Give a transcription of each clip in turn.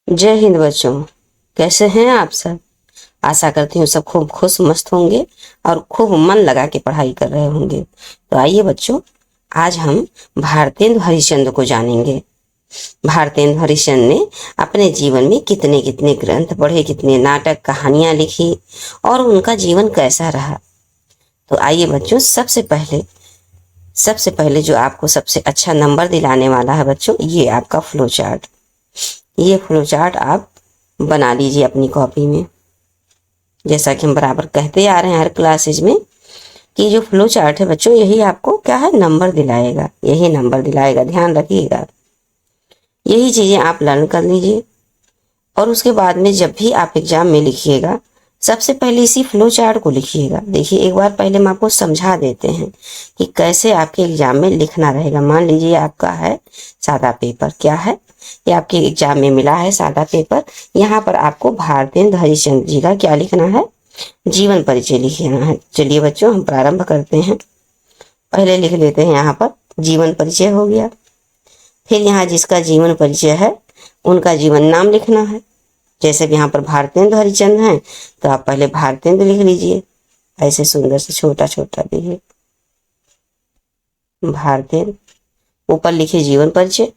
जय हिंद बच्चों। कैसे हैं आप सब? आशा करती हूँ सब खूब खुश मस्त होंगे और खूब मन लगा के पढ़ाई कर रहे होंगे। तो आइए बच्चों, आज हम भारतेंदु हरिश्चंद्र को जानेंगे। भारतेंदु हरिश्चंद्र ने अपने जीवन में कितने कितने ग्रंथ पढ़े, कितने नाटक कहानियां लिखी और उनका जीवन कैसा रहा। तो आइए बच्चों, सबसे पहले जो आपको सबसे अच्छा नंबर दिलाने वाला है बच्चों, ये आपका फ्लो चार्ट। ये फ्लो चार्ट आप बना लीजिए अपनी कॉपी में। जैसा कि हम बराबर कहते आ रहे हैं हर क्लासेज में कि जो फ्लो चार्ट है बच्चों, यही आपको क्या है, नंबर दिलाएगा। यही नंबर दिलाएगा, ध्यान रखिएगा। यही चीजें आप लर्न कर लीजिए और उसके बाद में जब भी आप एग्जाम में लिखिएगा, सबसे पहले इसी फ्लो चार्ट को लिखिएगा। देखिए, एक बार पहले हम आपको समझा देते हैं कि कैसे आपके एग्जाम में लिखना रहेगा। मान लीजिए आपका है सादा पेपर, क्या है ये आपके एग्जाम में मिला है सादा पेपर। यहाँ पर आपको भारतेंदु हरिश्चंद्र जी का क्या लिखना है, जीवन परिचय लिखना है। चलिए बच्चों, हम प्रारंभ करते हैं। पहले लिख लेते हैं, यहाँ पर जीवन परिचय हो गया। फिर यहाँ जिसका जीवन परिचय है उनका जीवन नाम लिखना है। जैसे भी यहाँ पर भारतेंदु हरिश्चंद्र हैं तो आप पहले भारतेंदु लिख लीजिए, ऐसे सुंदर से छोटा छोटा लिखिए भारतेंदु। ऊपर लिखिए जीवन परिचय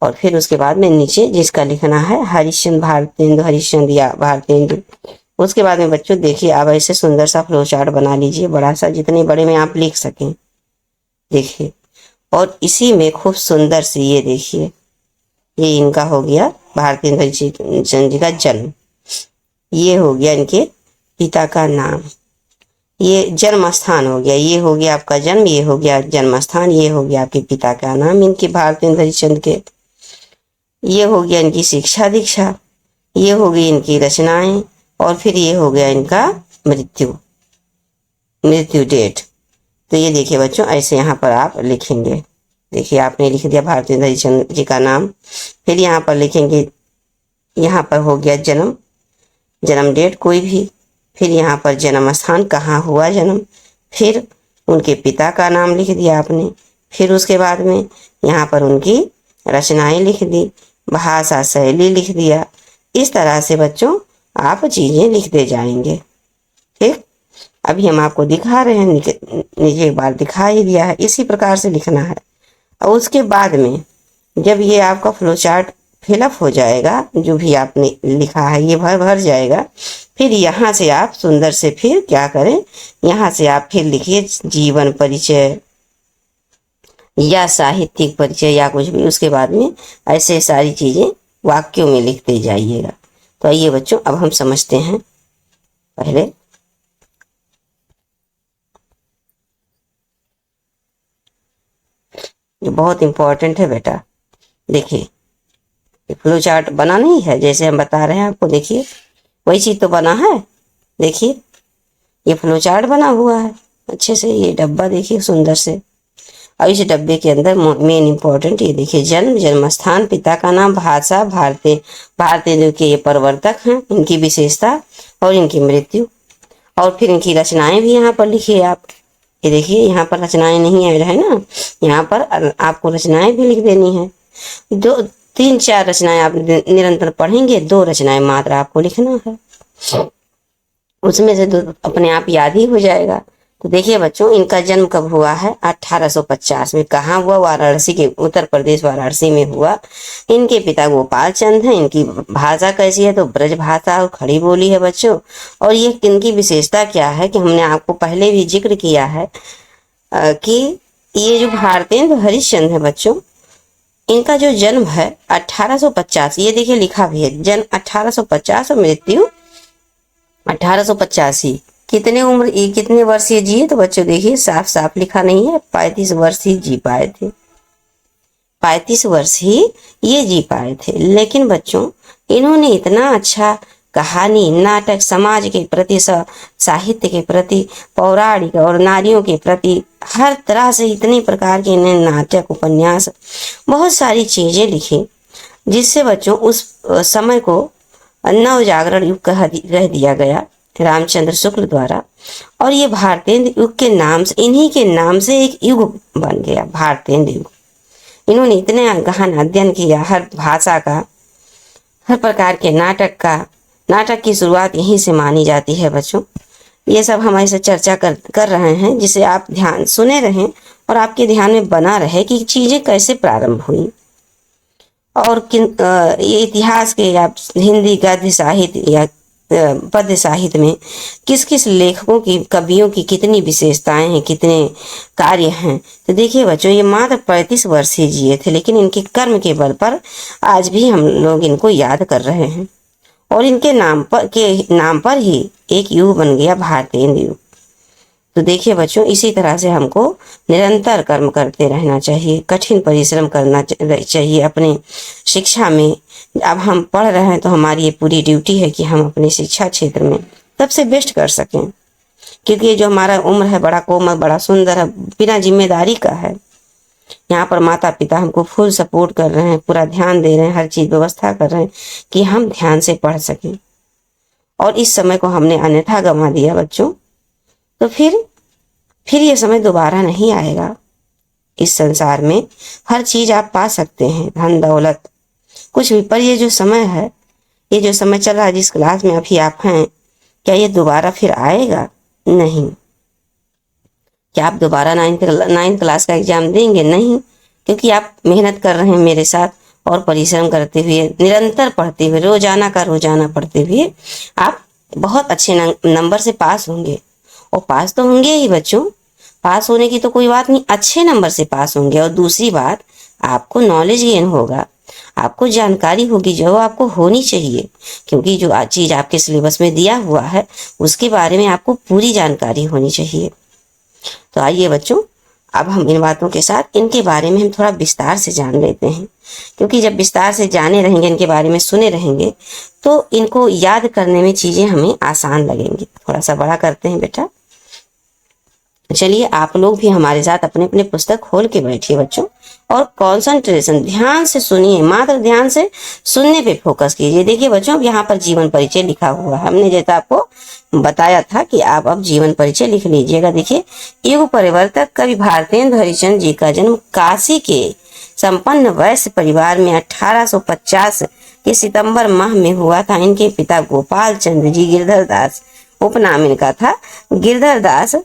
और फिर उसके बाद में नीचे जिसका लिखना है हरिश्चंद्र, भारतेंदु हरिश्चंद्र या भारतेंदु। उसके बाद में बच्चों देखिए, आप ऐसे सुंदर सा फ्लो चार्ट बना लीजिए, बड़ा सा, जितने बड़े में आप लिख सकें। देखिए, और इसी में खूब सुंदर से ये देखिए, ये इनका हो गया भारतेंदु हरिश्चंद्र जी का जन्म, ये हो गया इनके पिता का नाम, ये जन्म स्थान हो गया, ये हो गया आपका जन्म, ये हो गया जन्म स्थान, ये हो गया आपके पिता का नाम इनके भारतेंदु हरिश्चंद्र के, ये हो गया इनकी शिक्षा दीक्षा, ये हो गई इनकी रचनाएं और फिर ये हो गया इनका मृत्यु डेट। तो ये देखिए बच्चों, ऐसे यहाँ पर आप लिखेंगे। देखिए, आपने लिख दिया भारतेंदु हरिश्चंद्र जी का नाम, फिर यहाँ पर लिखेंगे, यहाँ पर हो गया जन्म डेट कोई भी, फिर यहाँ पर जन्म स्थान, कहाँ हुआ जन्म, फिर उनके पिता का नाम लिख दिया आपने, फिर उसके बाद में यहाँ पर उनकी रचनाएं लिख दी, भाषा शैली लिख दिया। इस तरह से बच्चों आप चीजें लिखते जाएंगे। ठीक, अभी हम आपको दिखा रहे हैं, नीचे एक बार दिखा ही दिया है, इसी प्रकार से लिखना है। और उसके बाद में जब ये आपका फ्लो चार्ट फिलअप हो जाएगा, जो भी आपने लिखा है ये भर जाएगा, फिर यहाँ से आप सुंदर से फिर क्या करें, यहाँ से आप फिर लिखिए जीवन परिचय या साहित्यिक परिचय या कुछ भी। उसके बाद में ऐसे सारी चीजें वाक्यों में लिखते जाइएगा। तो आइए बच्चों, अब हम समझते हैं। पहले ये बहुत इंपॉर्टेंट है बेटा। देखिए, फ्लो चार्ट बना नहीं है, जैसे हम बता रहे हैं आपको, देखिए वही चीज तो बना है। देखिए, ये फ्लो चार्ट बना हुआ है अच्छे से। ये डब्बा देखिए सुंदर से, और इस डब्बे के अंदर मेन इंपॉर्टेंट ये देखिए, जन्म स्थान, पिता का नाम, भाषा, भारतेंदु के ये प्रवर्तक हैं, इनकी विशेषता और इनकी मृत्यु, और फिर इनकी रचनाएं भी यहाँ पर लिखिए आप। ये देखिए, यहाँ पर रचनाएं नहीं ऐड है ना, यहाँ पर आपको रचनाएं भी लिख देनी है। 2-3-4 रचनाएं आप निरंतर पढ़ेंगे, 2 रचनाएं मात्र आपको लिखना है, उसमें से 2 अपने आप याद ही हो जाएगा। तो देखिए बच्चों, इनका जन्म कब हुआ है, 1850 में। कहाँ हुआ, वाराणसी के, उत्तर प्रदेश वाराणसी में हुआ। इनके पिता गोपाल चंद हैं। इनकी भाषा कैसी है, तो ब्रज भाषा और खड़ी बोली है बच्चों। और ये इनकी विशेषता क्या है कि हमने आपको पहले भी जिक्र किया है कि ये जो भारतेंदु हरिश्चंद्र है बच्चों, इनका जो जन्म है 1850, ये देखिए लिखा भी है, जन्म 1850 और मृत्यु 1885। कितने वर्ष ये जिए, तो बच्चों देखिए साफ साफ लिखा नहीं है, 35 वर्ष ही जी पाए थे। 35 वर्ष ही ये जी पाए थे। लेकिन बच्चों, इन्होंने इतना अच्छा कहानी, नाटक, समाज के प्रति, साहित्य के प्रति, पौराणिक और नारियों के प्रति, हर तरह से इतने प्रकार के इन्हें नाटक, उपन्यास, बहुत सारी चीजें लिखी, जिससे बच्चों उस समय को नव जागरण युग कह दिया गया रामचंद्र शुक्ल द्वारा। और ये भारतेंदु युग के नाम से, इन्हीं के नाम से एक युग बन गया, भारतेंदु युग। इन्होंने इतने गहन अध्ययन किया हर भाषा का, हर प्रकार के नाटक की शुरुआत यहीं से मानी जाती है बच्चों। ये सब हम ऐसे चर्चा कर रहे हैं जिसे आप ध्यान सुने रहें और आपके ध्यान में बना रहे कि चीजें कैसे प्रारंभ हुई और ये इतिहास के या हिंदी गद्य साहित्य या पद्य साहित्य में किस किस लेखकों की कवियों की कितनी विशेषताएं हैं, कितने कार्य हैं। तो देखिए बच्चों, ये मात्र 35 वर्ष ही जिए थे, लेकिन इनके कर्म के बल पर आज भी हम लोग इनको याद कर रहे हैं और इनके नाम पर ही एक युग बन गया भारतीय युग। तो देखिए बच्चों, इसी तरह से हमको निरंतर कर्म करते रहना चाहिए, कठिन परिश्रम करना चाहिए अपने शिक्षा में। अब हम पढ़ रहे हैं तो हमारी ये पूरी ड्यूटी है कि हम अपने शिक्षा क्षेत्र में सबसे बेस्ट कर सकें, क्योंकि ये जो हमारा उम्र है बड़ा कोमल, बड़ा सुंदर है, बिना जिम्मेदारी का है। यहाँ पर माता पिता हमको फुल सपोर्ट कर रहे हैं, पूरा ध्यान दे रहे हैं, हर चीज व्यवस्था कर रहे हैं कि हम ध्यान से पढ़ सकें। और इस समय को हमने अन्यथा गंवा दिया बच्चों, तो फिर ये समय दोबारा नहीं आएगा। इस संसार में हर चीज आप पा सकते हैं, धन दौलत कुछ भी, पर ये जो समय है, ये जो समय चल रहा है, जिस क्लास में अभी आप हैं, क्या ये दोबारा फिर आएगा? नहीं। क्या आप दोबारा 9th क्लास का एग्जाम देंगे? नहीं, क्योंकि आप मेहनत कर रहे हैं मेरे साथ और परिश्रम करते हुए, निरंतर पढ़ते हुए, रोजाना का रोजाना पढ़ते हुए आप बहुत अच्छे नंबर से पास होंगे। और पास तो होंगे ही बच्चों, पास होने की तो कोई बात नहीं, अच्छे नंबर से पास होंगे। और दूसरी बात, आपको नॉलेज गेन होगा, आपको जानकारी होगी जो आपको होनी चाहिए, क्योंकि जो चीज आपके सिलेबस में दिया हुआ है उसके बारे में आपको पूरी जानकारी होनी चाहिए। तो आइए बच्चों, अब हम इन बातों के साथ इनके बारे में हम थोड़ा विस्तार से जान लेते हैं, क्योंकि जब विस्तार से जाने रहेंगे, इनके बारे में सुने रहेंगे, तो इनको याद करने में चीजें हमें आसान लगेंगी। थोड़ा सा बड़ा करते हैं बेटा। चलिए आप लोग भी हमारे साथ अपने अपने पुस्तक खोल के बैठिए बच्चों, और कंसंट्रेशन, ध्यान से सुनिए, मात्र ध्यान से सुनने पे फोकस कीजिए। देखिए बच्चों, यहाँ पर जीवन परिचय लिखा हुआ है, हमने जैसा आपको बताया था कि आप अब जीवन परिचय लिख लीजिएगा। देखिए, युग परिवर्तक कवि भारतेंदु हरिश्चंद्र जी का जन्म काशी के संपन्न वैश्य परिवार में 1850 के सितंबर माह में हुआ था। इनके पिता गोपाल चंद्र जी गिरधर दास उपनाम इनका था। गिरधर दास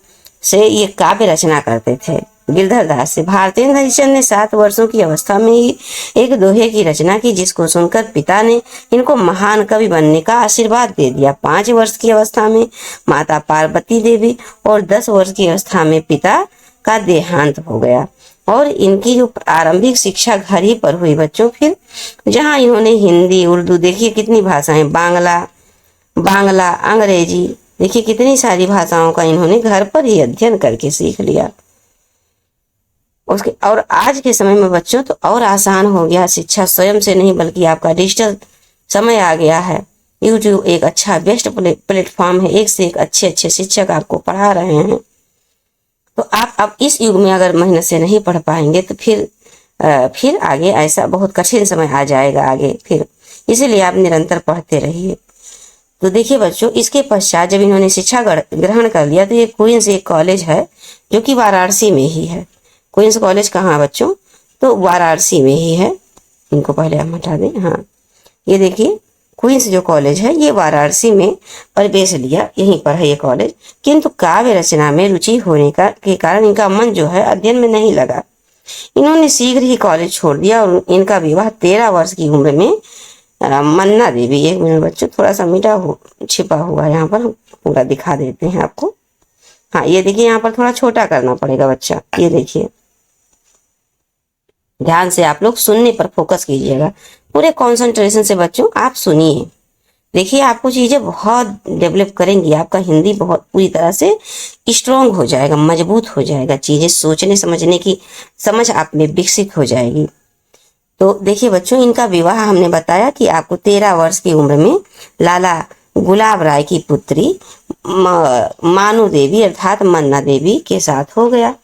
से ये काव्य रचना करते थे। गिरधर दास से भारतेंदु हरिश्चंद्र ने 7 वर्षों की अवस्था में ही एक दोहे की रचना की, जिसको सुनकर पिता ने इनको महान कवि बनने का आशीर्वाद दे दिया। 5 वर्ष की अवस्था में माता पार्वती देवी और 10 वर्ष की अवस्था में पिता का देहांत हो गया। और इनकी जो प्रारंभिक शिक्षा घर ही पर हुई बच्चों। फिर जहाँ इन्होंने हिंदी, उर्दू, देखिए कितनी भाषाएं, बांग्ला, अंग्रेजी, देखिए कितनी सारी भाषाओं का इन्होंने घर पर ही अध्ययन करके सीख लिया। उसके और आज के समय में बच्चों तो और आसान हो गया, शिक्षा स्वयं से नहीं बल्कि आपका डिजिटल समय आ गया है। यूट्यूब एक अच्छा बेस्ट प्लेटफॉर्म है, एक से एक अच्छे अच्छे शिक्षक आपको पढ़ा रहे हैं। तो आप अब इस युग में अगर मेहनत से नहीं पढ़ पाएंगे तो फिर आगे ऐसा बहुत कठिन समय आ जाएगा आगे फिर, इसीलिए आप निरंतर पढ़ते रहिए। तो देखिए बच्चों, इसके पश्चात जब इन्होंने शिक्षा ग्रहण कर लिया तो ये क्वींस एक कॉलेज है जो कि वाराणसी में ही है। क्वींस कॉलेज कहाँ है बच्चों? तो वाराणसी में ही है। इनको पहले हम हटा दें। हाँ, ये देखिए क्वींस जो कॉलेज है ये वाराणसी में प्रवेश लिया, यहीं पर है ये कॉलेज। किंतु काव्य रचना में रुचि होने के कारण इनका मन जो है अध्ययन में नहीं लगा। इन्होंने शीघ्र ही कॉलेज छोड़ दिया और इनका विवाह 13 वर्ष की उम्र में मन्ना देवी, एक मिनट बच्चों, थोड़ा सा छिपा हुआ है, यहाँ पर पूरा दिखा देते हैं आपको। हाँ, ये देखिए, यहाँ पर थोड़ा छोटा करना पड़ेगा बच्चा। ये देखिए, ध्यान से आप लोग सुनने पर फोकस कीजिएगा, पूरे कंसंट्रेशन से बच्चों आप सुनिए। देखिए, आपको चीजें बहुत डेवलप करेंगी, आपका हिंदी बहुत पूरी तरह से स्ट्रोंग हो जाएगा, मजबूत हो जाएगा, चीजें सोचने समझने की समझ आप में विकसित हो जाएगी। तो देखिए बच्चों, इनका विवाह हमने बताया कि आपको 13 वर्ष की उम्र में लाला गुलाब राय की पुत्री मानू देवी अर्थात मन्ना देवी के साथ हो गया।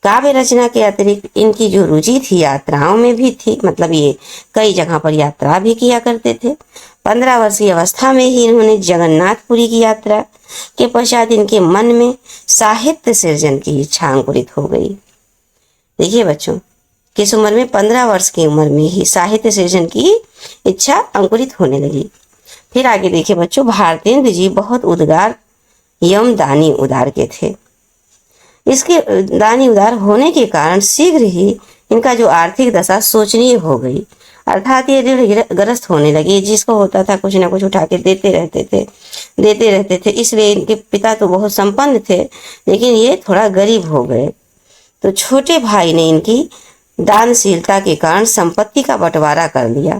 काव्य रचना के अतिरिक्त इनकी जो रुचि थी यात्राओं में भी थी, मतलब ये कई जगह पर यात्रा भी किया करते थे। 15 वर्ष की अवस्था में ही इन्होंने जगन्नाथपुरी की यात्रा के पश्चात इनके मन में साहित्य सृजन की इच्छा अंकुरित हो गई। देखिए बच्चों, किस उम्र में? 15 वर्ष की उम्र में ही साहित्य सृजन की इच्छा अंकुरित होने लगी। फिर आगे देखिए बच्चों, भारतेंद्र जी बहुत उदार एवं दानी उदार के थे। इसके दानी उदार होने के कारण शीघ्र ही इनका जो आर्थिक दशा शोचनीय हो गई, अर्थात ये ऋणग्रस्त होने लगे। जिसको होता था कुछ ना कुछ उठा के देते रहते थे। इसलिए इनके पिता तो बहुत संपन्न थे, लेकिन ये थोड़ा गरीब हो गए। तो छोटे भाई ने इनकी दानशीलता के कारण संपत्ति का बंटवारा कर लिया।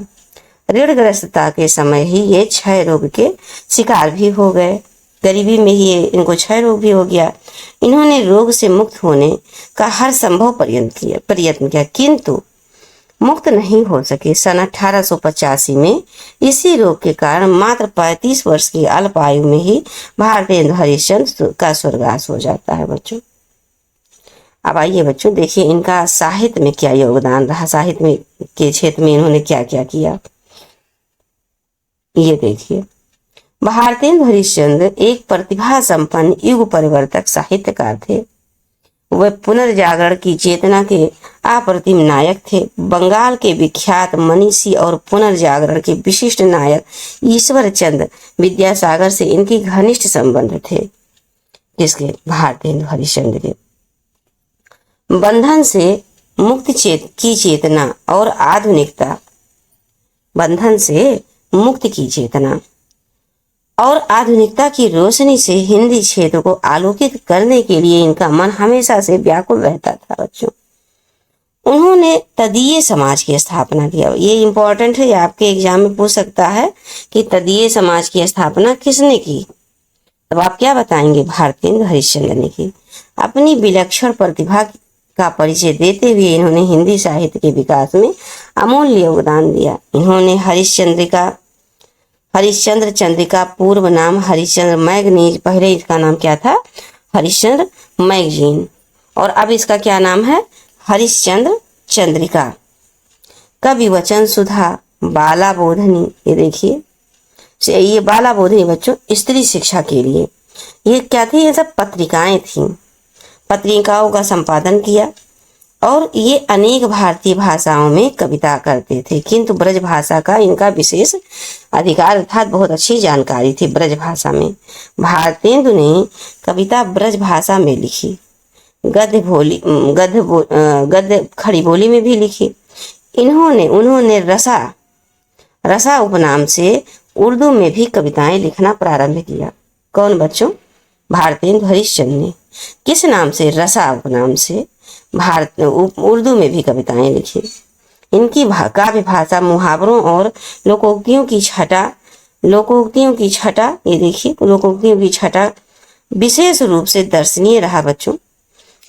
ऋणग्रस्तता के समय ही ये क्षय रोग के शिकार भी हो गए। गरीबी में ही इनको क्षय रोग भी हो गया। इन्होंने रोग से मुक्त होने का हर संभव प्रयत्न किया, किंतु मुक्त नहीं हो सके। सन 1885 में इसी रोग के कारण मात्र 35 वर्ष की अल्प आयु में ही भारतेंद्र हरिश्चंद्र का स्वर्गवास हो जाता है बच्चों। अब आइए बच्चों, देखिए इनका साहित्य में क्या योगदान रहा, साहित्य में के क्षेत्र में इन्होंने क्या क्या किया। ये देखिए, भारतेंद्र हरिश्चंद्र एक प्रतिभा संपन्न युग परिवर्तक साहित्यकार थे। वे पुनर्जागरण की चेतना के अप्रतिम नायक थे। बंगाल के विख्यात मनीषी और पुनर्जागरण के विशिष्ट नायक ईश्वर चंद्र विद्यासागर से इनकी घनिष्ठ संबंध थे। किसके? भारतेंद्र हरिश्चंद्र के। बंधन से मुक्त की चेतना और आधुनिकता, बंधन से मुक्त की चेतना और आधुनिकता की रोशनी से हिंदी क्षेत्र को आलोकित करने के लिए इनका मन हमेशा से व्याकुल रहता था बच्चों। उन्होंने तदीय समाज की स्थापना किया। ये इंपॉर्टेंट है, आपके एग्जाम में पूछ सकता है कि तदीय समाज की स्थापना किसने की। तब आप क्या बताएंगे? भारतेंद्र हरिश्चंद्र ने की। अपनी विलक्षण प्रतिभा का परिचय देते हुए इन्होंने हिंदी साहित्य के विकास में अमूल्य योगदान दिया। इन्होंने हरिश्चंद्र चंद्रिका, पूर्व नाम हरिश्चंद्र मैगजीन, पहले इसका नाम क्या था? हरिश्चंद्र मैगजीन, और अब इसका क्या नाम है? हरिश्चंद्र चंद्रिका। कवि वचन सुधा, बाला बोधनी, ये देखिए, ये बाला बोधनी बच्चों स्त्री शिक्षा के लिए, ये क्या थी? ये सब पत्रिकाएं थी। पत्रिकाओं का संपादन किया और ये अनेक भारतीय भाषाओं में कविता करते थे, किंतु ब्रज भाषा का इनका विशेष अधिकार अर्थात बहुत अच्छी जानकारी थी ब्रज भाषा में। भारतेंदु ने कविता ब्रज भाषा में लिखी, गद्य खड़ी बोली में भी लिखी। उन्होंने रसा उपनाम से उर्दू में भी कविताएं लिखना प्रारंभ किया। कौन बच्चों? भारतेंदु हरिश्चंद्र ने। किस नाम से? रसा उपनाम से उर्दू में भी कविताएं लिखी। इनकी काव्य भाषा मुहावरों और लोकोक्तियों की छटा, ये देखिए, लोकोक्तियों की छटा विशेष रूप से दर्शनीय रहा बच्चों।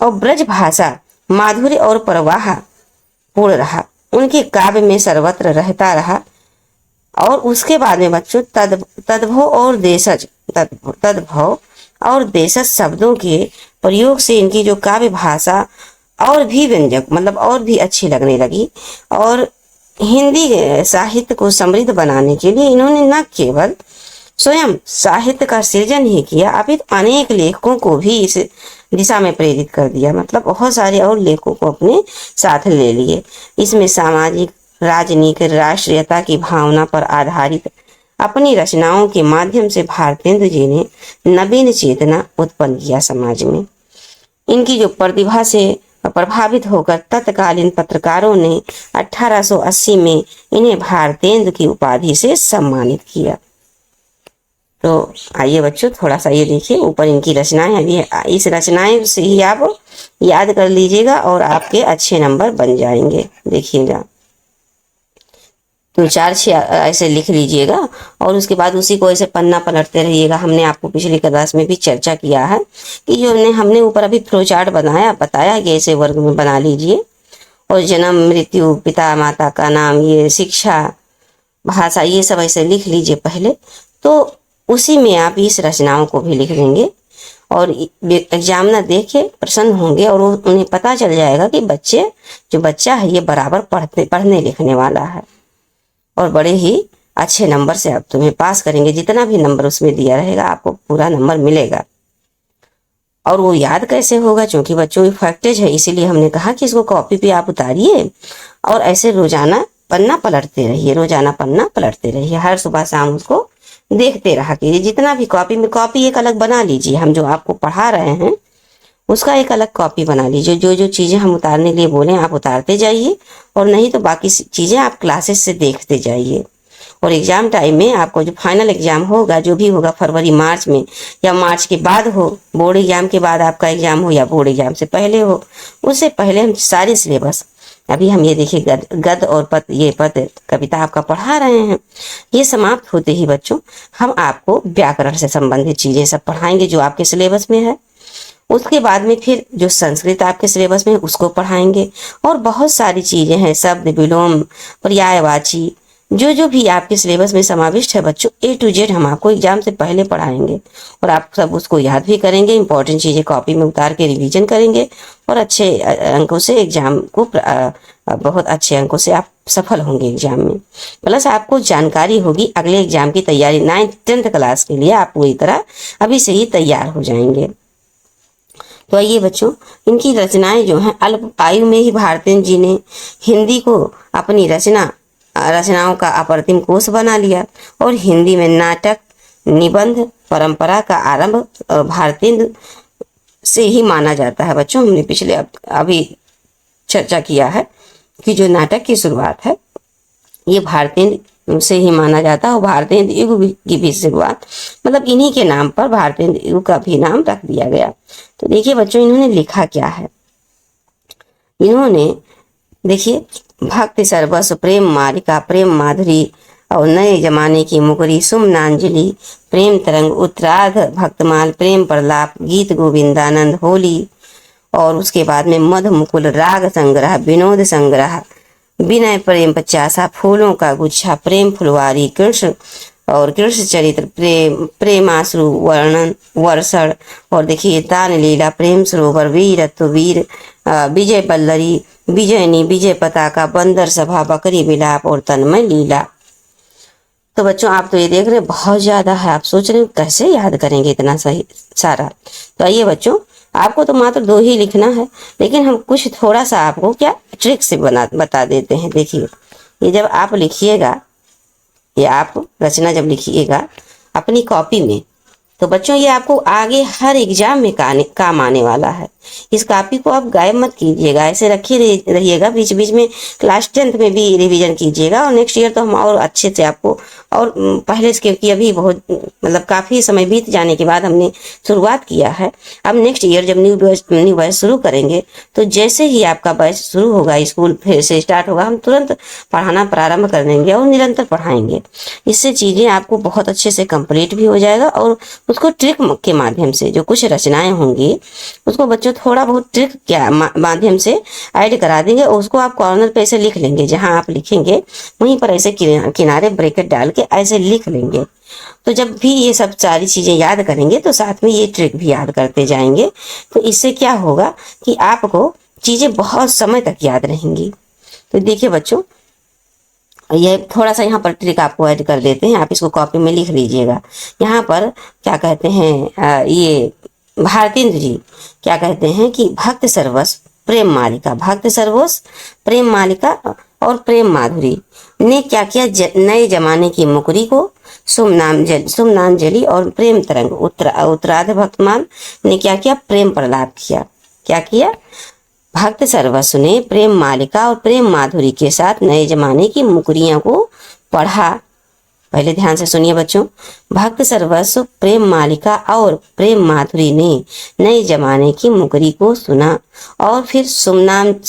और ब्रज भाषा माधुर्य और प्रवाह पूर्ण रहा, उनके काव्य में सर्वत्र रहता रहा। और उसके बाद में बच्चों तद्भव और देशज शब्दों के प्रयोग से इनकी जो काव्य भाषा और भी व्यंजक, मतलब और भी अच्छी लगने लगी। और हिंदी साहित्य को समृद्ध बनाने के लिए इन्होंने न केवल स्वयं साहित्य का सृजन ही किया, अपितु अनेक लेखकों को भी इस दिशा में प्रेरित कर दिया। मतलब बहुत सारे और लेखकों को अपने साथ ले लिए। इसमें सामाजिक, राजनीतिक, राष्ट्रीयता की भावना पर आधारित अपनी रचनाओं के माध्यम से भारतेंदु जी ने नवीन चेतना उत्पन्न किया समाज में। इनकी जो प्रतिभा से प्रभावित होकर तत्कालीन पत्रकारों ने 1880 में इन्हें भारतेंदु की उपाधि से सम्मानित किया। तो आइए बच्चों, थोड़ा सा ये देखिए ऊपर इनकी रचनाएं। अभी इस रचनाएं से ही आप याद कर लीजिएगा और आपके अच्छे नंबर बन जाएंगे। देखिएगा, तो 4-6 ऐसे लिख लीजिएगा और उसके बाद उसी को ऐसे पन्ना पलटते रहिएगा। हमने आपको पिछली क्लास में भी चर्चा किया है कि जो हमने ऊपर अभी फ्लो चार्ट बताया कि ऐसे वर्ग में बना लीजिए। और जन्म, मृत्यु, पिता माता का नाम, ये शिक्षा, भाषा, ये सब ऐसे लिख लीजिए पहले। तो उसी में आप इस रचनाओं को भी लिख देंगे और एग्जामिनर देख के प्रसन्न होंगे और उन्हें पता चल जाएगा कि बच्चा है ये बराबर पढ़ने लिखने वाला है और बड़े ही अच्छे नंबर से आप तुम्हें पास करेंगे। जितना भी नंबर उसमें दिया रहेगा आपको पूरा नंबर मिलेगा। और वो याद कैसे होगा, क्योंकि बच्चों इफेक्टेज है, इसीलिए हमने कहा कि इसको कॉपी पे आप उतारिए और ऐसे रोजाना पन्ना पलटते रहिए, रोजाना पन्ना पलटते रहिए, हर सुबह शाम उसको देखते रहा कीजिए। जितना भी कॉपी एक अलग बना लीजिए, हम जो आपको पढ़ा रहे हैं उसका एक अलग कॉपी बना लीजिए। जो जो चीजें हम उतारने के लिए बोले आप उतारते जाइए, और नहीं तो बाकी चीजें आप क्लासेस से देखते जाइए। और एग्जाम टाइम में आपको जो फाइनल एग्जाम होगा, जो भी होगा फरवरी मार्च में, या मार्च के बाद हो, बोर्ड एग्जाम के बाद आपका एग्जाम हो या बोर्ड एग्जाम से पहले हो, उससे पहले हम सारे सिलेबस, अभी हम ये देखिए गद्य और पद्य कविता आपका पढ़ा रहे हैं, ये समाप्त होते ही बच्चों हम आपको व्याकरण से संबंधित चीजें सब पढ़ाएंगे जो आपके सिलेबस में है। उसके बाद में फिर जो संस्कृत आपके सिलेबस में उसको पढ़ाएंगे, और बहुत सारी चीजें हैं, शब्द विलोम पर्यायवाची, जो जो भी आपके सिलेबस में समाविष्ट है बच्चों, A to Z हम आपको एग्जाम से पहले पढ़ाएंगे, और आप सब उसको याद भी करेंगे, इंपॉर्टेंट चीजें कॉपी में उतार के रिवीजन करेंगे, और अच्छे अंकों से एग्जाम को बहुत अच्छे अंकों से आप सफल होंगे एग्जाम में। प्लस आपको जानकारी होगी अगले एग्जाम की तैयारी, 9th 10th क्लास के लिए आप पूरी तरह अभी से ही तैयार हो जाएंगे। तो आइए बच्चों, इनकी रचनाएं जो हैं, अल्प आयु में ही भारतेंद्र जी ने हिंदी को अपनी रचनाओं का अप्रतिम कोश बना लिया, और हिंदी में नाटक निबंध परंपरा का आरंभ भारतेंद्र से ही माना जाता है। बच्चों हमने पिछले अभी चर्चा किया है कि जो नाटक की शुरुआत है ये भारतेंद्र से ही माना जाता है, और भारतेंद्र युग की भी शुरुआत मतलब इन्हीं के नाम पर भारतेंद्र युग का भी नाम रख दिया गया। तो देखिए बच्चों इन्होंने लिखा क्या है, इन्होंने देखिए भक्ति सर्वस्व प्रेम मालिका प्रेम माधुरी और नए जमाने की मुकरी सुमनांजलि प्रेम तरंग उत्तरार्ध भक्तमाल प्रेम प्रलाप गीत गोविंदानंद होली, और उसके बाद में मध मुकुल राग संग्रह विनोद संग्रह विनय प्रेम पचासा फूलों का गुच्छा प्रेम फुलवारी कृष्ण और कृष्ण चरित्र प्रेमाश्रु वर्णन वर्षण, और देखिए दान लीला प्रेम सरोवर वीरत्व वीर विजय बल्लरी विजयनी विजय पताका बंदर सभा बकरी विलाप और तन्मय लीला। तो बच्चों आप तो ये देख रहे हैं बहुत ज्यादा है, आप सोच रहे हो कैसे याद करेंगे इतना सही सारा। तो आइए बच्चों, आपको तो मात्र 2 ही लिखना है, लेकिन हम कुछ थोड़ा सा आपको क्या ट्रिक से बता देते हैं। देखिए ये जब आप लिखिएगा, ये आप रचना जब लिखिएगा अपनी कॉपी में, तो बच्चों ये आपको आगे हर एग्जाम में काम आने वाला है। इस कॉपी को आप गायब मत कीजिएगा, ऐसे रखे रहिएगा, बीच बीच में क्लास 10th में भी रिवीजन कीजिएगा, और नेक्स्ट ईयर तो हम और अच्छे से आपको, और पहले से क्योंकि अभी बहुत मतलब काफ़ी समय बीत जाने के बाद हमने शुरुआत किया है। अब नेक्स्ट ईयर जब न्यू बैच शुरू करेंगे, तो जैसे ही आपका बैच शुरू होगा, स्कूल फिर से स्टार्ट होगा, हम तुरंत पढ़ाना प्रारंभ कर देंगे और निरंतर पढ़ाएंगे। इससे चीज़ें आपको बहुत अच्छे से कंप्लीट भी हो जाएगा, और उसको ट्रिक के माध्यम से जो कुछ रचनाएं होंगी उसको बच्चों थोड़ा बहुत ट्रिक के माध्यम से ऐड करा देंगे, और उसको आप कॉर्नर पे ऐसे लिख लेंगे, जहां आप लिखेंगे वहीं पर ऐसे किनारे ब्रैकेट डाल के ऐसे लिख लेंगे। तो जब भी ये सब सारी चीजें याद करेंगे तो साथ में ये ट्रिक भी याद करते जाएंगे, तो इससे क्या होगा कि आपको चीजें बहुत समय तक याद रहेंगी। तो देखिए बच्चों, ये थोड़ा सा यहाँ पर ट्रिक आपको ऐड कर देते हैं, आप इसको कॉपी में लिख लीजिएगा। यहाँ पर क्या कहते हैं, ये भारतेंद्र जी क्या कहते हैं कि भक्त सर्वस्व प्रेम मालिका, भक्त सर्वस्व प्रेम मालिका और प्रेम माधुरी ने क्या किया, नए जमाने की मुकरी को सुमनांजलि और प्रेम तरंग उत्तरार्ध भक्तमान ने क्या किया, प्रेम प्रलाप किया। क्या किया, भक्त सर्वस्व ने प्रेम मालिका और प्रेम माधुरी के साथ नए जमाने की मुकरियों को पढ़ा। पहले ध्यान से सुनिए बच्चों, भक्त सर्वस्व प्रेम मालिका और प्रेम माधुरी ने नए जमाने की मुकरी को सुना, और फिर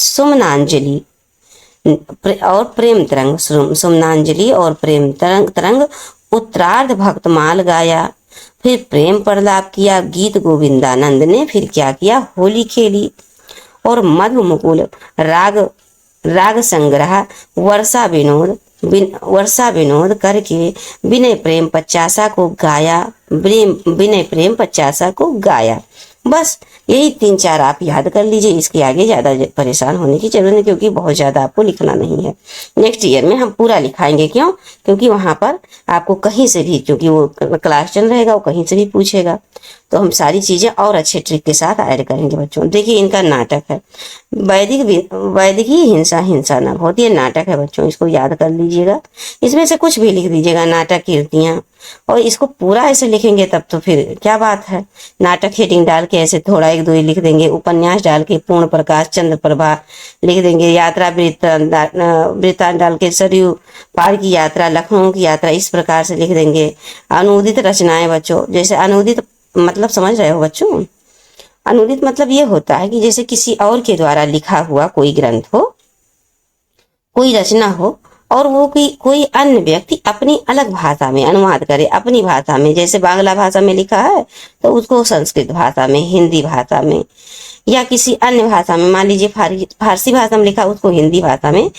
सुमनांजलि और प्रेम तरंग, सुमनांजलि और प्रेम तरंग उत्तरार्ध भक्तमाल गाया, फिर प्रेम प्रलाप किया, गीत गोविंदानंद ने फिर क्या किया, होली खेली, और मधु मुकुल राग संग्रह वर्षा विनोद करके विनय प्रेम 50 को गाया, विनय प्रेम 50 को गाया। बस यही 3-4 आप याद कर लीजिए, इसके आगे ज्यादा परेशान होने की जरूरत नहीं, क्योंकि बहुत ज्यादा आपको लिखना नहीं है। नेक्स्ट ईयर में हम पूरा लिखाएंगे। क्यों? क्योंकि वहां पर आपको कहीं से भी, क्योंकि वो क्लास चल रहेगा, वो कहीं से भी पूछेगा, तो हम सारी चीजें और अच्छे ट्रिक के साथ ऐड करेंगे बच्चों। देखिए इनका नाटक है, वैदिक ही हिंसा हिंसा न बहुत, ये नाटक है बच्चों, इसको याद कर लीजिएगा। इसमें से कुछ भी लिख दीजिएगा, नाटक कीर्तियां, और इसको पूरा ऐसे लिखेंगे तब तो फिर क्या बात है। नाटक हेडिंग डाल के ऐसे थोड़ा 1-2 ही लिख देंगे, उपन्यास डाल के पूर्ण प्रकाश चंद्र प्रभा लिख देंगे, यात्रा वृत्तांत डाल के सरयू पार की यात्रा, लखनऊ की यात्रा, इस प्रकार से लिख देंगे। अनुदित रचनाएं बच्चों, जैसे अनुदित मतलब समझ रहे हो बच्चों, अनुदित मतलब ये होता है कि जैसे किसी और के द्वारा लिखा हुआ कोई ग्रंथ हो, कोई रचना हो, और वो कोई अन्य व्यक्ति अपनी अलग भाषा में अनुवाद करे, अपनी भाषा में, जैसे बांग्ला भाषा में लिखा है तो उसको संस्कृत भाषा में, हिंदी भाषा में, या किसी अन्य भाषा में, मान लीजिए फारसी भाषा में लिखा, उसको हिंदी भाषा में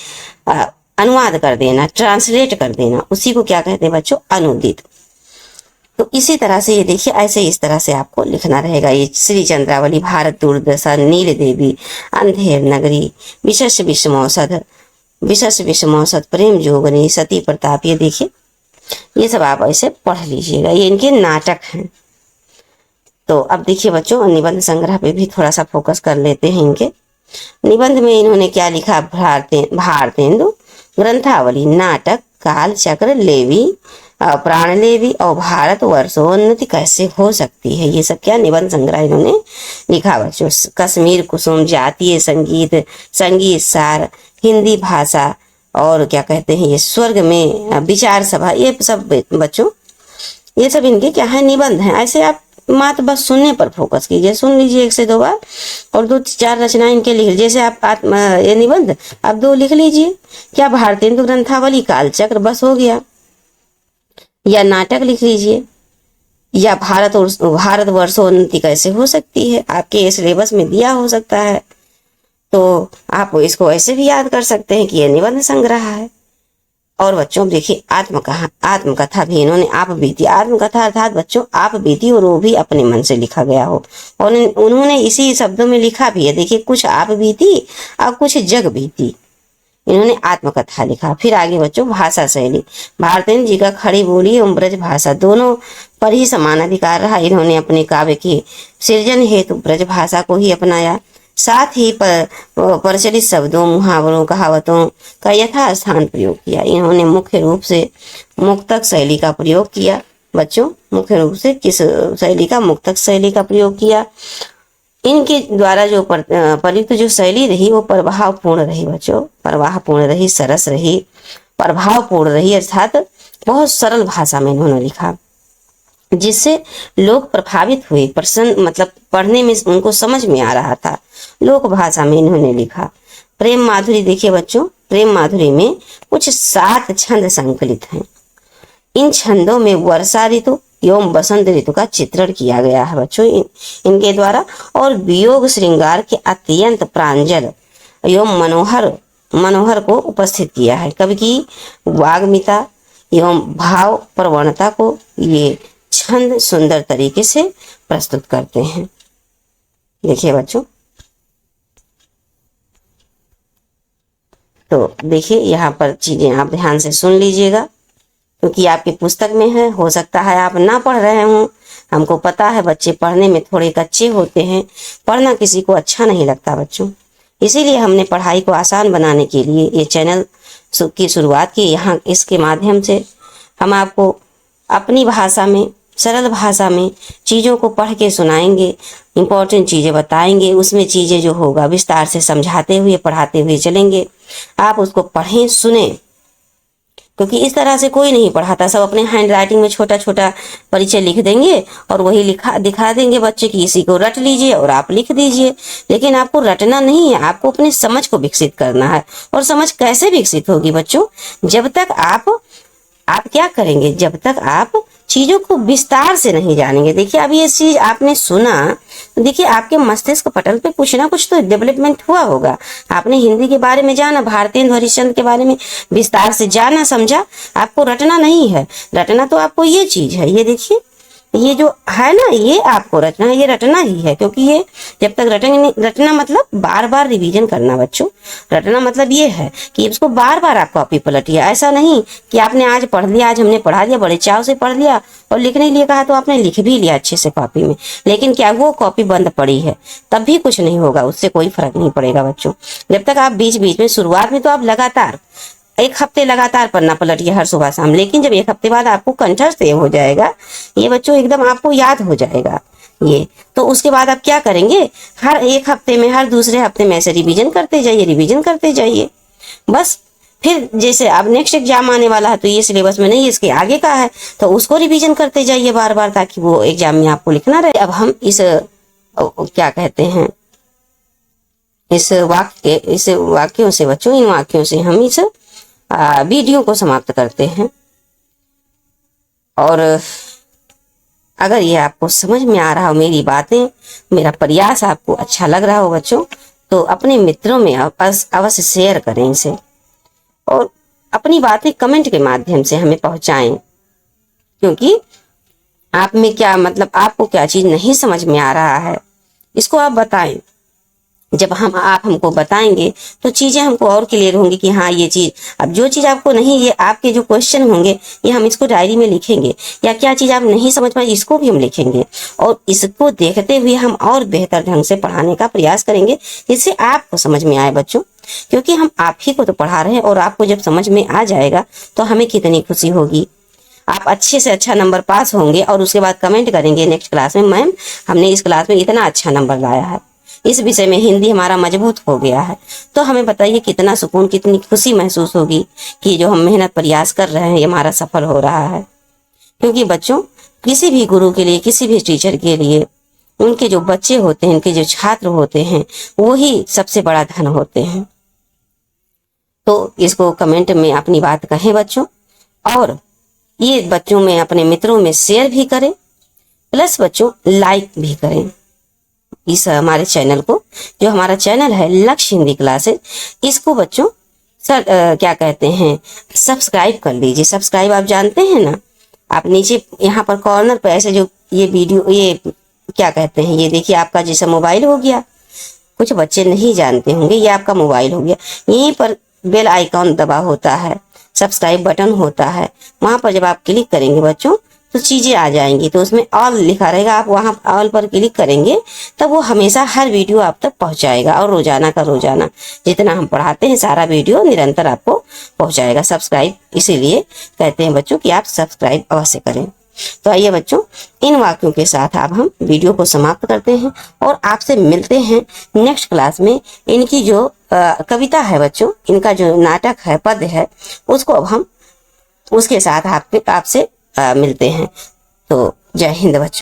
अनुवाद कर देना, ट्रांसलेट कर देना, उसी को क्या कहते हैं बच्चों? अनुदित। तो इसी तरह से ये देखिए, ऐसे इस तरह से आपको लिखना रहेगा। ये श्री चंद्रावली, भारत दुर्दशा, नील देवी, अंधेर नगरी, विशेष विषमौसत, प्रेम जोगनी, सती प्रताप, ये देखिए ये सब आप ऐसे पढ़ लीजिएगा, ये इनके नाटक हैं। तो अब देखिए बच्चों, निबंध संग्रह पे भी थोड़ा सा फोकस कर लेते हैं। इनके निबंध में इन्होंने क्या लिखा? भारतेंदु, ग्रंथावली, नाटक, काल चक्र, लेवी, प्राणलेवी और भारत वर्षोन्नति कैसे हो सकती है, ये सब क्या निबंध संग्रह इन्होंने लिखा बच्चों। कश्मीर कुसुम, जातीय संगीत, संगीत सार, हिंदी भाषा, और क्या कहते हैं ये स्वर्ग में विचार सभा, ये सब बच्चों, ये सब इनके क्या है? निबंध हैं। ऐसे आप मात्र बस सुनने पर फोकस कीजिए, सुन लीजिए 1 से 2 बार, और 2-4 रचनाएं इनके लिख, जैसे आप ये निबंध आप 2 लिख लीजिए। क्या? भारतेंदु ग्रंथावली, कालचक्र, बस हो गया। या नाटक लिख लीजिए, या भारत वर्षोन्नति कैसे हो सकती है, आपके सिलेबस में दिया हो सकता है, तो आप इसको ऐसे भी याद कर सकते हैं कि यह निबंध संग्रह है। और बच्चों देखिए, आत्मकथा भी इन्होंने, आप बीती, आत्मकथा अर्थात बच्चों आप बीती, और वो भी अपने मन से लिखा गया हो, और उन्होंने इसी शब्दों में लिखा भी है। देखिए, कुछ आप बीती और कुछ जग बीती, इन्होंने आत्मकथा लिखा। फिर आगे बच्चों, भाषा शैली, भारतेंद्र जी का खड़ी बोली एवं ब्रज भाषा दोनों पर ही समान अधिकार रहा। इन्होंने अपने काव्य के सृजन हेतु ब्रज भाषा को ही अपनाया, साथ ही प्रचलित शब्दों, मुहावरों, कहावतों का यथास्थान प्रयोग किया। इन्होंने मुख्य रूप से मुक्तक शैली का प्रयोग किया बच्चों। मुख्य रूप से किस शैली का? मुक्तक शैली का प्रयोग किया। इनके द्वारा जो प्रयुक्त जो शैली रही वो प्रभावपूर्ण रही बच्चों, प्रवाहपूर्ण रही, सरस रही, प्रभावपूर्ण रही, अर्थात बहुत सरल भाषा में इन्होंने लिखा, जिससे लोग प्रभावित हुए, प्रसन्न, मतलब पढ़ने में उनको समझ में आ रहा था। लोक भाषा में इन्होंने लिखा। प्रेम माधुरी, देखिए बच्चों, प्रेम माधुरी में कुछ 7 छंद संकलित हैं। इन छंदों में वर्षा ऋतु एवं बसंत ऋतु का चित्रण किया गया है बच्चों इनके द्वारा, और वियोग श्रृंगार के अत्यंत प्रांजल एवं मनोहर को उपस्थित किया है। कवि की वाग्मिता एवं भाव प्रवणता को ये छंद सुंदर तरीके से प्रस्तुत करते हैं। देखिए बच्चों, तो देखिए यहाँ पर चीजें आप ध्यान से सुन लीजिएगा, क्योंकि आपकी पुस्तक में है, हो सकता है आप ना पढ़ रहे हों। हमको पता है बच्चे पढ़ने में थोड़े कच्चे होते हैं, पढ़ना किसी को अच्छा नहीं लगता बच्चों, इसीलिए हमने पढ़ाई को आसान बनाने के लिए ये चैनल की शुरुआत की। यहाँ इसके माध्यम से हम आपको अपनी भाषा में, सरल भाषा में चीज़ों को पढ़ के सुनाएंगे, इम्पोर्टेंट चीज़ें बताएंगे, उसमें चीज़ें जो होगा विस्तार से समझाते हुए, पढ़ाते हुए चलेंगे। आप उसको पढ़ें, सुने, क्योंकि इस तरह से कोई नहीं पढ़ाता। सब अपने हैंड राइटिंग में छोटा छोटा परिचय लिख देंगे और वही दिखा देंगे बच्चे की, इसी को रट लीजिए और आप लिख दीजिए। लेकिन आपको रटना नहीं है, आपको अपनी समझ को विकसित करना है। और समझ कैसे विकसित होगी बच्चों? जब तक आप क्या करेंगे, जब तक आप चीजों को विस्तार से नहीं जानेंगे। देखिए, अब ये चीज आपने सुना, तो देखिए आपके मस्तिष्क पटल पे कुछ ना कुछ तो डेवलपमेंट हुआ होगा। आपने हिंदी के बारे में जाना, भारतेंदु हरिश्चंद्र के बारे में विस्तार से जाना, समझा। आपको रटना नहीं है, रटना तो आपको ये चीज है, ये देखिए ये जो है ना, ये आपको रटना है, ये रटना ही है, क्योंकि ये जब तक रटेंगे नहीं, रटना मतलब बार बार रिवीजन करना बच्चों। रटना मतलब ये है कि इसको बार बार आप कॉपी पलटिए। ऐसा नहीं कि आपने आज पढ़ लिया, आज हमने पढ़ा दिया, बड़े चाव से पढ़ लिया और लिखने के लिए कहा तो आपने लिख भी लिया अच्छे से कॉपी में, लेकिन क्या वो कॉपी बंद पड़ी है, तब भी कुछ नहीं होगा, उससे कोई फर्क नहीं पड़ेगा बच्चों। जब तक आप बीच बीच में, शुरुआत में तो आप लगातार 1 हफ्ते लगातार पढ़ना पलटिए हर सुबह शाम, लेकिन जब 1 हफ्ते बाद आपको कंठस्थ हो जाएगा ये बच्चों, एकदम आपको याद हो जाएगा ये, तो उसके बाद आप क्या करेंगे, हर 1 हफ्ते में, हर दूसरे हफ्ते में ऐसे रिवीजन करते जाइए, रिवीजन करते जाइए बस। फिर जैसे अब नेक्स्ट एग्जाम आने वाला है तो ये सिलेबस में नहीं, इसके आगे का है, तो उसको रिवीजन करते जाइए बार बार, ताकि वो एग्जाम में आपको लिखना रहे। अब हम इस क्या कहते हैं, इस वाक्यों से बच्चों, इन वाक्यों से हम इस वीडियो को समाप्त करते हैं। और अगर ये आपको समझ में आ रहा हो, मेरी बातें, मेरा प्रयास आपको अच्छा लग रहा हो बच्चों, तो अपने मित्रों में अवश्य शेयर करें इसे, और अपनी बातें कमेंट के माध्यम से हमें पहुंचाएं, क्योंकि आप में क्या मतलब, आपको क्या चीज नहीं समझ में आ रहा है इसको आप बताएं। जब आप हमको बताएंगे तो चीजें हमको और क्लियर होंगी कि हाँ ये चीज, अब जो चीज आपको नहीं, ये आपके जो क्वेश्चन होंगे ये हम इसको डायरी में लिखेंगे, या क्या चीज आप नहीं समझ पाए इसको भी हम लिखेंगे, और इसको देखते हुए हम और बेहतर ढंग से पढ़ाने का प्रयास करेंगे, जिससे आपको समझ में आए बच्चों, क्योंकि हम आप ही को तो पढ़ा रहे हैं, और आपको जब समझ में आ जाएगा तो हमें कितनी खुशी होगी। आप अच्छे से अच्छा नंबर पास होंगे और उसके बाद कमेंट करेंगे नेक्स्ट क्लास में, मैम हमने इस क्लास में इतना अच्छा नंबर लाया है, इस विषय में हिंदी हमारा मजबूत हो गया है। तो हमें बताइए कितना सुकून, कितनी खुशी महसूस होगी कि जो हम मेहनत प्रयास कर रहे हैं ये हमारा सफल हो रहा है। क्योंकि बच्चों, किसी भी गुरु के लिए, किसी भी टीचर के लिए उनके जो बच्चे होते हैं, उनके जो छात्र होते हैं, वो ही सबसे बड़ा धन होते हैं। तो इसको कमेंट में अपनी बात कहें बच्चों, और ये बच्चों में, अपने मित्रों में शेयर भी करें, प्लस बच्चों लाइक भी करें इस हमारे चैनल को। जो हमारा चैनल है लक्ष्य हिंदी क्लासेस, इसको बच्चों क्या कहते हैं, सब्सक्राइब कर लीजिए। सब्सक्राइब आप जानते हैं ना, आप नीचे यहाँ पर कॉर्नर पर ऐसे जो ये वीडियो, ये क्या कहते हैं, ये देखिए आपका जैसा मोबाइल हो गया, कुछ बच्चे नहीं जानते होंगे, ये आपका मोबाइल हो गया, यहीं पर बेल आइकॉन दबा होता है, सब्सक्राइब बटन होता है, वहां पर जब आप क्लिक करेंगे बच्चों तो चीजें आ जाएंगी, तो उसमें ऑल लिखा रहेगा, आप वहां ऑल पर क्लिक करेंगे तब वो हमेशा हर वीडियो आप तक पहुंचाएगा, और रोजाना का रोजाना जितना हम पढ़ाते हैं सारा वीडियो निरंतर आपको पहुंचाएगा। सब्सक्राइब इसीलिए कहते हैं बच्चों कि आप सब्सक्राइब अवश्य करें। तो आइए बच्चों, इन वाक्यों के साथ अब हम वीडियो को समाप्त करते हैं और आपसे मिलते हैं नेक्स्ट क्लास में। इनकी जो कविता है बच्चों, इनका जो नाटक है, पद है, उसको अब हम उसके साथ आपसे मिलते हैं। तो जय हिंद बच्चों।